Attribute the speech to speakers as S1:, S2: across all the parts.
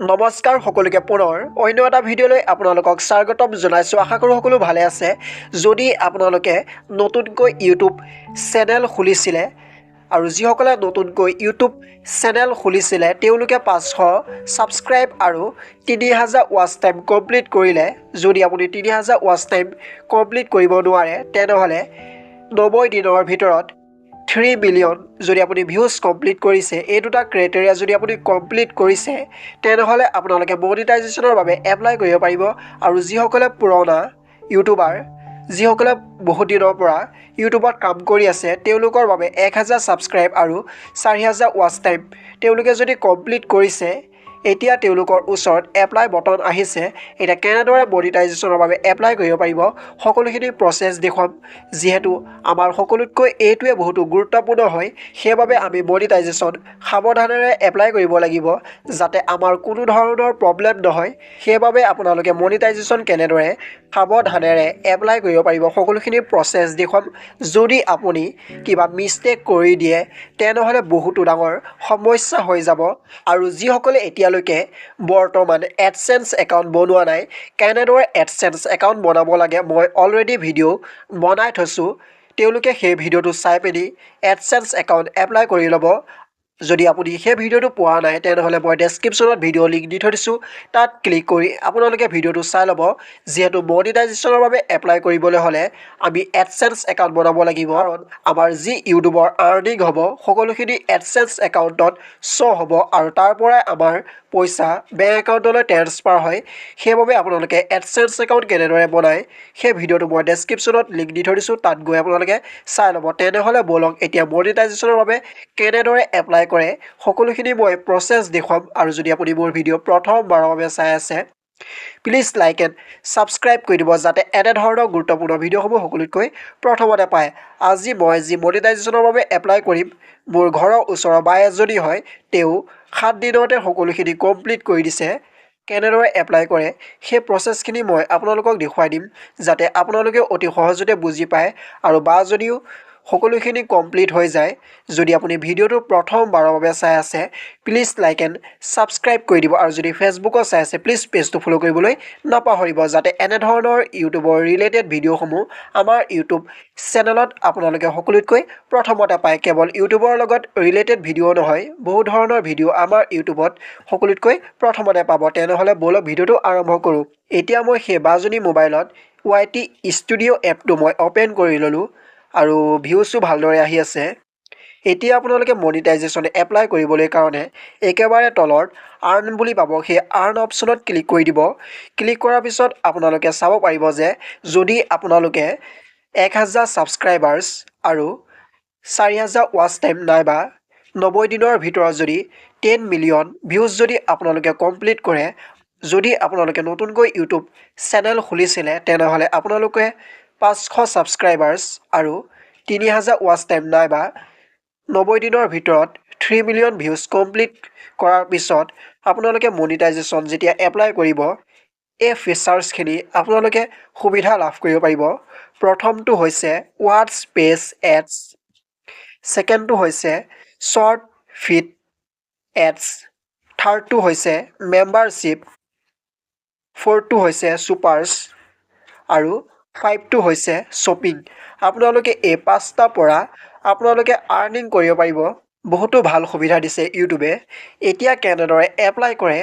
S1: নমস্কাৰ সকলোকে পুনৰ অন্য এটা ভিডিঅ'লৈ আপোনালোকক স্বাগতম জনাইছোঁ। আশা কৰোঁ সকলো ভালে আছে। যদি আপোনালোকে নতুনকৈ ইউটিউব চেনেল খুলিছিলে আৰু যিসকলে নতুনকৈ ইউটিউব চেনেল খুলিছিলে তেওঁলোকে 500 ছাবস্ক্ৰাইব আৰু 3000 ৱাচ টাইম কমপ্লিট কৰিলে। যদি আপুনি 3000 ৱাচ টাইম কমপ্লিট কৰিব নোৱাৰে তেনেহ'লে 90 দিনৰ ভিতৰত 3 মিলিয়ন যদি আপুনি ভিউজ কমপ্লিট কৰিছে, এই দুটা ক্ৰাইটেৰিয়া যদি আপুনি কমপ্লিট কৰিছে তেনেহ'লে আপোনালোকে মনিটাইজেশ্যনৰ বাবে এপ্লাই কৰিব পাৰিব। আৰু যিসকলে পুৰণা ইউটিউবাৰ, যিসকলে বহুত দিনৰ পৰা ইউটিউবত কাম কৰি আছে তেওঁলোকৰ বাবে 1000 ছাবস্ক্ৰাইব আৰু 4000 ৱাচ টাইম তেওঁলোকে যদি কমপ্লিট কৰিছে, এতিয়া তেওঁলোকৰ ওচৰত এপ্লাই বটন আহিছে। এতিয়া কেনেদৰে মনিটাইজেশ্যনৰ বাবে এপ্লাই কৰিব পাৰিব সকলোখিনি প্ৰচেছ দেখুৱাম। যিহেতু আমাৰ সকলোতকৈ এইটোৱে বহুতো গুৰুত্বপূৰ্ণ হয়, সেইবাবে আমি মনিটাইজেশ্যন সাৱধানেৰে এপ্লাই কৰিব লাগিব যাতে আমাৰ কোনো ধৰণৰ প্ৰব্লেম নহয়। সেইবাবে আপোনালোকে মনিটাইজেশ্যন কেনেদৰে সাৱধানেৰে এপ্লাই কৰিব পাৰিব সকলোখিনি প্ৰচেছ দেখুৱাম। যদি আপুনি কিবা মিষ্টেক কৰি দিয়ে তেনেহ'লে বহুতো ডাঙৰ সমস্যা হৈ যাব। আৰু যিসকলে এতিয়ালৈকে বৰ্তমান এডচেন্স একাউণ্ট বনোৱা নাই, কেনেদৰে এডচেন্স একাউণ্ট বনাব লাগে মই অলৰেডি ভিডিঅ' বনাই থৈছোঁ, তেওঁলোকে সেই ভিডিঅ'টো চাই পিনি এডচেন্স একাউণ্ট এপ্লাই কৰি ল'ব। যদি আপুনি সেই ভিডিঅ'টো পোৱা নাই তেনেহ'লে মই ডেছক্ৰিপশ্যনত ভিডিঅ' লিংক দি থৈ দিছোঁ, তাত ক্লিক কৰি আপোনালোকে ভিডিঅ'টো চাই ল'ব। যিহেতু মনিটাইজেশ্যনৰ বাবে এপ্লাই কৰিবলৈ হ'লে আমি এডচেন্স একাউণ্ট বনাব লাগিব, কাৰণ আমাৰ যি ইউটিউবৰ আৰ্নিং হ'ব সকলোখিনি এডচেন্স একাউণ্টত শ্ব' হ'ব আৰু তাৰ পৰাই আমাৰ পইচা বেংক একাউণ্টলৈ ট্ৰেন্সফাৰ হয়। সেইবাবে আপোনালোকে এডচেন্স একাউণ্ট কেনেদৰে বনায় সেই ভিডিঅ'টো মই ডেছক্ৰিপশ্যনত লিংক দি থৈ দিছোঁ, তাত গৈ আপোনালোকে চাই ল'ব। তেনেহ'লে ব'লক এতিয়া মনিটাইজেশ্যনৰ বাবে কেনেদৰে এপ্লাই কৰে সকলোখিনি মই প্ৰচেছ দেখুৱাম। আৰু যদি আপুনি মোৰ ভিডিঅ' প্ৰথমবাৰৰ বাবে চাই আছে প্লিজ লাইক এণ্ড ছাবস্ক্ৰাইব কৰি দিব যাতে এনেধৰণৰ গুৰুত্বপূৰ্ণ ভিডিঅ'সমূহ সকলোতকৈ প্ৰথমতে পায়। আজি মই যি মনিটাইজেশ্যনৰ বাবে এপ্লাই কৰিম, মোৰ ঘৰৰ ওচৰৰ বাই এজনী হয়, তেওঁ 7 দিনতে সকলোখিনি কমপ্লিট কৰি দিছে। কেনেদৰে এপ্লাই কৰে সেই প্ৰচেছখিনি মই আপোনালোকক দেখুৱাই দিম যাতে আপোনালোকে অতি সহজতে বুজি পায় আৰু বা যদিও সকলোখিনি কমপ্লিট হৈ যায়। যদি আপুনি ভিডিঅ'টো প্ৰথমবাৰৰ বাবে চাই আছে প্লিজ লাইক এণ্ড ছাবস্ক্ৰাইব কৰি দিব। আৰু যদি ফেচবুকত চাই আছে প্লিজ পেজটো ফ'ল' কৰিবলৈ নাপাহৰিব যাতে এনেধৰণৰ ইউটিউবৰ ৰিলেটেড ভিডিঅ'সমূহ আমাৰ ইউটিউব চেনেলত আপোনালোকে সকলোতকৈ প্ৰথমতে পায়। কেৱল ইউটিউবৰ লগত ৰিলেটেড ভিডিঅ' নহয়, বহু ধৰণৰ ভিডিঅ' আমাৰ ইউটিউবত সকলোতকৈ প্ৰথমতে পাব। তেনেহ'লে ব'লক ভিডিঅ'টো আৰম্ভ কৰোঁ। এতিয়া মই সেই বাজনী মোবাইলত YT ষ্টুডিঅ' এপটো মই অ'পেন কৰি ল'লোঁ আৰু ভিউজো ভালদৰে আহি আছে। এতিয়া আপোনালোকে মনিটাইজেশ্যন এপ্লাই কৰিবলৈ কাৰণে একেবাৰে তলত আৰ্ণ বুলি পাব, সেই আৰ্ণ অপশ্যনত ক্লিক কৰি দিব। ক্লিক কৰাৰ পিছত আপোনালোকে চাব পাৰিব যে যদি আপোনালোকে 1000 ছাবস্ক্ৰাইবাৰ্ছ আৰু 4000 ৱাচ টাইম নাইবা 90 দিনৰ ভিতৰত যদি 10 মিলিয়ন ভিউজ যদি আপোনালোকে কমপ্লিট কৰে, যদি আপোনালোকে নতুনকৈ ইউটিউব চেনেল খুলিছিলে তেনেহ'লে আপোনালোকে 500 ছাবস্ক্ৰাইবাৰ্ছ আৰু 3000 ৱাচ টাইম নাইবা 90 দিনৰ ভিতৰত 3 মিলিয়ন ভিউজ কমপ্লিট কৰাৰ পিছত আপোনালোকে মনিটাইজেশ্যন যেতিয়া এপ্লাই কৰিব, এই ফিচাৰ্ছখিনি আপোনালোকে সুবিধা লাভ কৰিব পাৰিব। প্ৰথমটো হৈছে ৱাটছ পেজ এডছ, ছেকেণ্ডটো হৈছে শ্বৰ্ট ফিড এডছ, থাৰ্ডটো হৈছে মেম্বাৰশ্বিপ, ফ'ৰ্থটো হৈছে ছুপাৰ্ছ আৰু 5টো হৈছে শ্বপিং। আপোনালোকে এই 5টাৰ পৰা আপোনালোকে আৰ্নিং কৰিব পাৰিব। বহুতো ভাল সুবিধা দিছে ইউটিউবে। এতিয়া কেনেদৰে এপ্লাই কৰে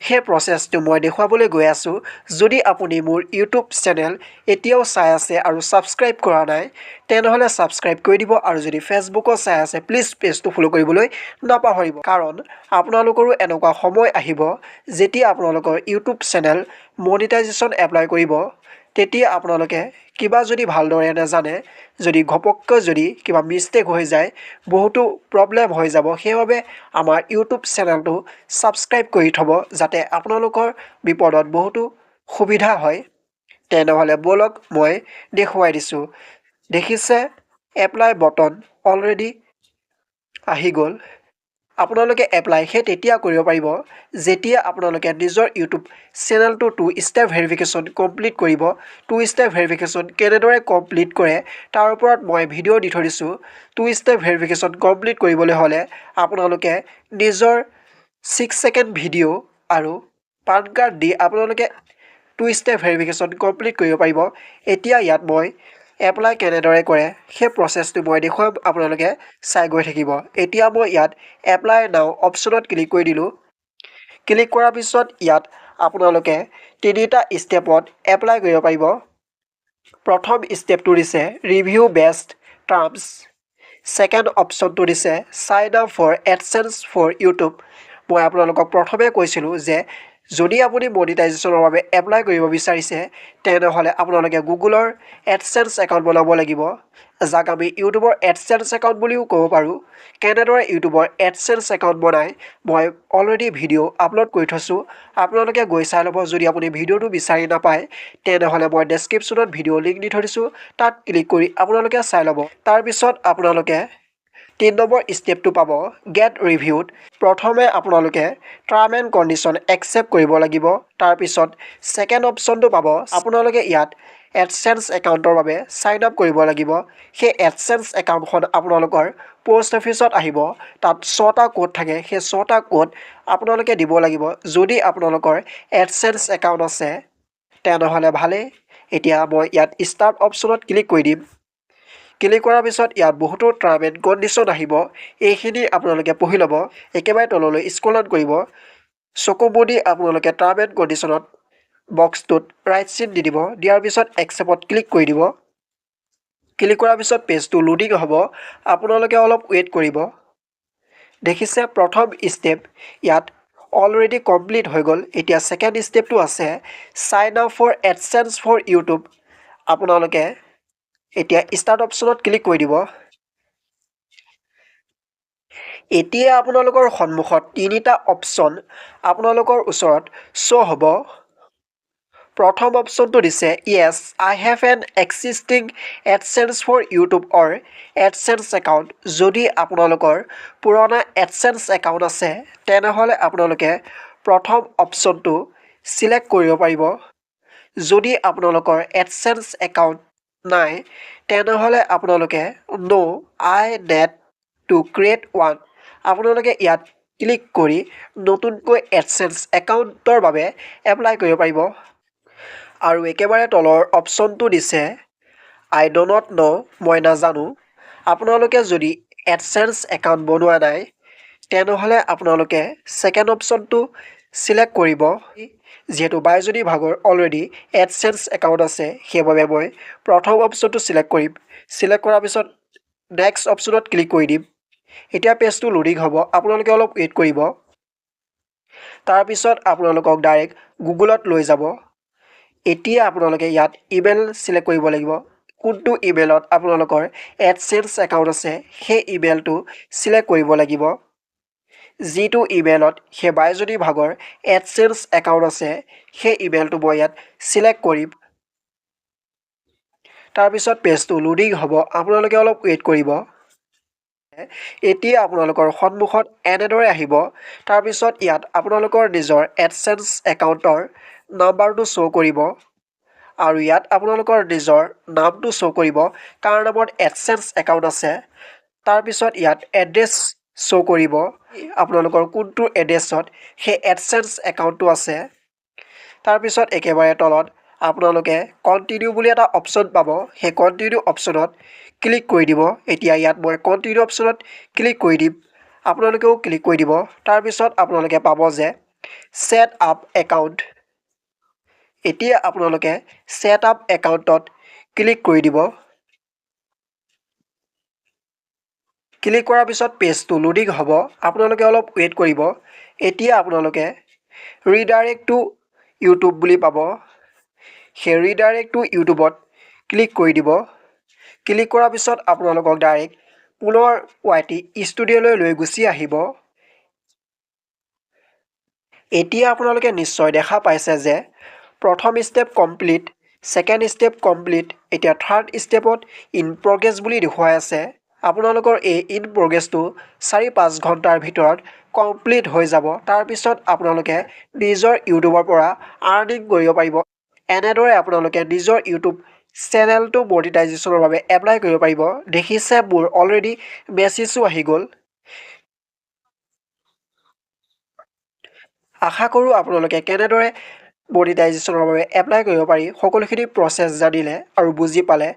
S1: সেই প্ৰচেছটো মই দেখুৱাবলৈ গৈ আছোঁ। যদি আপুনি মোৰ ইউটিউব চেনেল এতিয়াও চাই আছে আৰু ছাবস্ক্ৰাইব কৰা নাই তেনেহ'লে ছাবস্ক্ৰাইব কৰি দিব। আৰু যদি ফেচবুকত চাই আছে প্লিজ পেজটো ফ'ল' কৰিবলৈ নাপাহৰিব, কাৰণ আপোনালোকৰো এনেকুৱা সময় আহিব যেতিয়া আপোনালোকৰ ইউটিউব চেনেল মনিটাইজেশ্যন এপ্লাই কৰিব, তেতিয়া আপোনালোকে কিবা যদি ভালদৰে নাজানে, যদি ঘপককৈ যদি কিবা মিষ্টেক হৈ যায় বহুতো প্ৰব্লেম হৈ যাব। সেইবাবে আমাৰ ইউটিউব চেনেলটো ছাবস্ক্ৰাইব কৰি থ'ব যাতে আপোনালোকৰ বিপদত বহুতো সুবিধা হয়। তেনেহ'লে ব'লক মই দেখুৱাই দিছোঁ। দেখিছে এপ্লাই বটন অলৰেডি আহি গ'ল। আপোনালোকে এপ্লাই সেই তেতিয়া কৰিব পাৰিব যেতিয়া আপোনালোকে নিজৰ ইউটিউব চেনেলটো 2 ষ্টেপ ভেৰিফিকেশ্যন কমপ্লিট কৰিব। 2 ষ্টেপ ভেৰিফিকেশ্যন কেনেদৰে কমপ্লিট কৰে তাৰ ওপৰত মই ভিডিঅ' দি থৈ দিছোঁ। 2 ষ্টেপ ভেৰিফিকেশ্যন কমপ্লিট কৰিবলৈ হ'লে আপোনালোকে নিজৰ 6 ছেকেণ্ড ভিডিঅ' আৰু পান কাৰ্ড দি আপোনালোকে 2 ষ্টেপ ভেৰিফিকেশ্যন কমপ্লিট কৰিব পাৰিব। এতিয়া ইয়াত মই এপ্লাই কেনেদৰে কৰে সেই প্ৰচেছটো মই দেখুৱাম, আপোনালোকে চাই গৈ থাকিব। এতিয়া মই ইয়াত এপ্লাই নাও অপশ্যনত ক্লিক কৰি দিলোঁ। ক্লিক কৰাৰ পিছত ইয়াত আপোনালোকে 3টা ষ্টেপত এপ্লাই কৰিব পাৰিব। প্ৰথম ষ্টেপটো দিছে ৰিভিউ বেষ্ট টাৰ্মছ। ছেকেণ্ড অপশ্যনটো দিছে sign up for AdSense for YouTube. মই আপোনালোকক প্ৰথমে কৈছিলোঁ যে যদি আপুনি মনিটাইজেশ্যনৰ বাবে এপ্লাই কৰিব বিচাৰিছে তেনেহ'লে আপোনালোকে গুগলৰ এডচেন্স একাউণ্ট বনাব লাগিব, যাক আমি ইউটিউবৰ এডচেন্স একাউণ্ট বুলিও ক'ব পাৰোঁ। কেনেদৰে ইউটিউবৰ এডচেন্স একাউণ্ট বনাই মই অলৰেডি ভিডিঅ' আপলোড কৰি থৈছোঁ, আপোনালোকে গৈ চাই ল'ব। যদি আপুনি ভিডিঅ'টো বিচাৰি নাপায় তেনেহ'লে মই ডেছক্ৰিপশ্যনত ভিডিঅ' লিংক দি থৈ দিছোঁ, তাত ক্লিক কৰি আপোনালোকে চাই ল'ব। তাৰপিছত আপোনালোকে 3 নম্বৰ ষ্টেপটো পাব গেট ৰিভিউড। প্ৰথমে আপোনালোকে টাৰ্ম এণ্ড কণ্ডিশ্যন একচেপ্ট কৰিব লাগিব। তাৰপিছত ছেকেণ্ড অপশ্যনটো পাব, আপোনালোকে ইয়াত এডচেন্স একাউণ্টৰ বাবে চাইন আপ কৰিব লাগিব। সেই এডচেন্স একাউণ্টখন আপোনালোকৰ পোষ্ট অফিচত আহিব, তাত 6টা কোড থাকে, সেই 6টা কোড আপোনালোকে দিব লাগিব। যদি আপোনালোকৰ এডচেন্স একাউণ্ট আছে তেনেহ'লে ভালেই। এতিয়া মই ইয়াত ষ্টাৰ্ট অপশ্যনত ক্লিক কৰি দিম। ক্লিক কৰাৰ পিছত ইয়াত বহুতো টাৰ্ম এণ্ড কণ্ডিশ্যন আহিব, এইখিনি আপোনালোকে পঢ়ি ল'ব। একেবাৰে তললৈ স্ক্ৰল ডাউন কৰিব, চকু মুদি আপোনালোকে টাৰ্ম এণ্ড কণ্ডিশ্যনত বক্সটোত ৰাইট চিন দি দিব। দিয়াৰ পিছত একচেপ্টত ক্লিক কৰি দিব। ক্লিক কৰাৰ পিছত পেজটো লোডিং হ'ব, আপোনালোকে অলপ ৱেইট কৰিব। দেখিছে প্ৰথম ষ্টেপ ইয়াত অলৰেডি কমপ্লিট হৈ গ'ল। এতিয়া ছেকেণ্ড ষ্টেপটো আছে sign up for AdSense for YouTube. আপোনালোকে এতিয়া ষ্টাৰ্ট অপশ্যনত ক্লিক কৰি দিব। এতিয়া আপোনালোকৰ সন্মুখত 3টা অপশ্যন আপোনালোকৰ ওচৰত শ্ব' হ'ব। প্ৰথম অপশ্যনটো দিছে yes I have an existing AdSense for YouTube or AdSense account. যদি আপোনালোকৰ পুৰণা এডচেন্স একাউণ্ট আছে তেনেহ'লে আপোনালোকে প্ৰথম অপশ্যনটো ছিলেক্ট কৰিব পাৰিব। যদি আপোনালোকৰ এডচেন্স একাউণ্ট নাই তেনেহ'লে আপোনালোকে নো আই নেট টু ক্ৰিয়েট ওৱান, আপোনালোকে ইয়াত ক্লিক কৰি নতুনকৈ এডচেন্স একাউণ্টৰ বাবে এপ্লাই কৰিব পাৰিব। আৰু একেবাৰে তলৰ অপশ্যনটো দিছে আই ড নট ন', মই নাজানো। আপোনালোকে যদি এডচেন্স একাউণ্ট বনোৱা নাই তেনেহ'লে আপোনালোকে ছেকেণ্ড অপশ্যনটো ছিলেক্ট কৰিব। যিহেতু বাইজনী ভাগৰ অলৰেডি এডচেন্স একাউণ্ট আছে সেইবাবে মই প্ৰথম অপশ্যনটো ছিলেক্ট কৰিম। ছিলেক্ট কৰাৰ পিছত নেক্সট অপশ্যনত ক্লিক কৰি দিম। এতিয়া পেজটো লোডিং হ'ব, আপোনালোকে অলপ ৱেইট কৰিব। তাৰপিছত আপোনালোকক ডাইৰেক্ট গুগলত লৈ যাব। এতিয়া আপোনালোকে ইয়াত ইমেইল ছিলেক্ট কৰিব লাগিব। কোনটো ইমেইলত আপোনালোকৰ এডচেন্স একাউণ্ট আছে সেই ইমেইলটো ছিলেক্ট কৰিব লাগিব। যিটো ইমেইলত সেই বাইজনী ভাগৰ এডচেন্স একাউণ্ট আছে সেই ইমেইলটো মই ইয়াত ছিলেক্ট কৰিম। তাৰপিছত পেজটো লোডিং হ'ব, আপোনালোকে অলপ ৱেইট কৰিব। এতিয়া আপোনালোকৰ সন্মুখত এনেদৰে আহিব। তাৰপিছত ইয়াত আপোনালোকৰ নিজৰ এডচেন্স একাউণ্টৰ নাম্বাৰটো শ্ব' কৰিব আৰু ইয়াত আপোনালোকৰ নিজৰ নামটো শ্ব' কৰিব, কাৰ নামত এডচেন্স একাউণ্ট আছে। তাৰপিছত ইয়াত এড্ৰেছ শ্ব' কৰিব, আপোনালোকৰ কোনটো এড্ৰেছত সেই এডচেন্স একাউণ্টটো আছে। তাৰপিছত একেবাৰে তলত আপোনালোকে কণ্টিনিউ বুলি এটা অপশ্যন পাব, সেই কণ্টিনিউ অপশ্যনত ক্লিক কৰি দিব। এতিয়া ইয়াত মই কণ্টিনিউ অপশ্যনত ক্লিক কৰি দিম, আপোনালোকেও ক্লিক কৰি দিব। তাৰপিছত আপোনালোকে পাব যে ছেট আপ একাউণ্ট। এতিয়া আপোনালোকে ছেট আপ একাউণ্টত ক্লিক কৰি দিব। ক্লিক কৰাৰ পিছত পেজটো লোডিং হ'ব, আপোনালোকে অলপ ৱেইট কৰিব। এতিয়া আপোনালোকে ৰিডাইৰেক্ট টু ইউটিউব বুলি পাব, সেই ৰিডাইৰেক্ট টু ইউটিউবত ক্লিক কৰি দিব। ক্লিক কৰাৰ পিছত আপোনালোকক ডাইৰেক্ট পুনৰ YT ষ্টুডিঅ'লৈ লৈ গুচি আহিব। এতিয়া আপোনালোকে নিশ্চয় দেখা পাইছে যে প্ৰথম step complete, second step complete, এতিয়া থাৰ্ড ষ্টেপত ইন প্ৰগ্ৰেছ বুলি দেখুৱাই আছে। আপোনালোকৰ এই ইন প্ৰগ্ৰেছটো 4-5 ঘণ্টাৰ ভিতৰত কমপ্লিট হৈ যাব। তাৰপিছত আপোনালোকে নিজৰ ইউটিউবৰ পৰা আৰ্নিং কৰিব পাৰিব। এনেদৰে আপোনালোকে নিজৰ ইউটিউব চেনেলটো মনিটাইজেশ্যনৰ বাবে এপ্লাই কৰিব পাৰিব। দেখিছে মোৰ অলৰেডি মেছেজো আহি গ'ল। আশা কৰোঁ আপোনালোকে কেনেদৰে মনিটাইজেশ্যনৰ বাবে এপ্লাই কৰিব পাৰি সকলোখিনি প্ৰচেছ জানিলে আৰু বুজি পালে।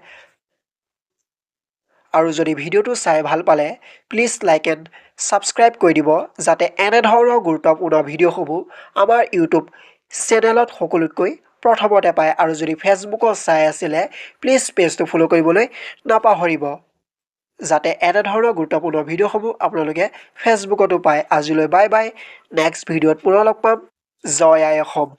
S1: আৰু যদি ভিডিঅ'টো চাই ভাল পালে প্লিজ লাইক এণ্ড ছাবস্ক্ৰাইব কৰি দিব যাতে এনেধৰণৰ গুৰুত্বপূৰ্ণ ভিডিঅ'সমূহ আমাৰ ইউটিউব চেনেলত সকলোতকৈ প্ৰথমতে পায়। আৰু যদি ফেচবুকত চাই আছিলে প্লিজ পেজটো ফ'ল' কৰিবলৈ নাপাহৰিব যাতে এনেধৰণৰ গুৰুত্বপূৰ্ণ ভিডিঅ'সমূহ আপোনালোকে ফেচবুকতো পায়। আজিলৈ বাই বাই, নেক্সট ভিডিঅ'ত পুনৰ লগ পাম। জয় আই অসম।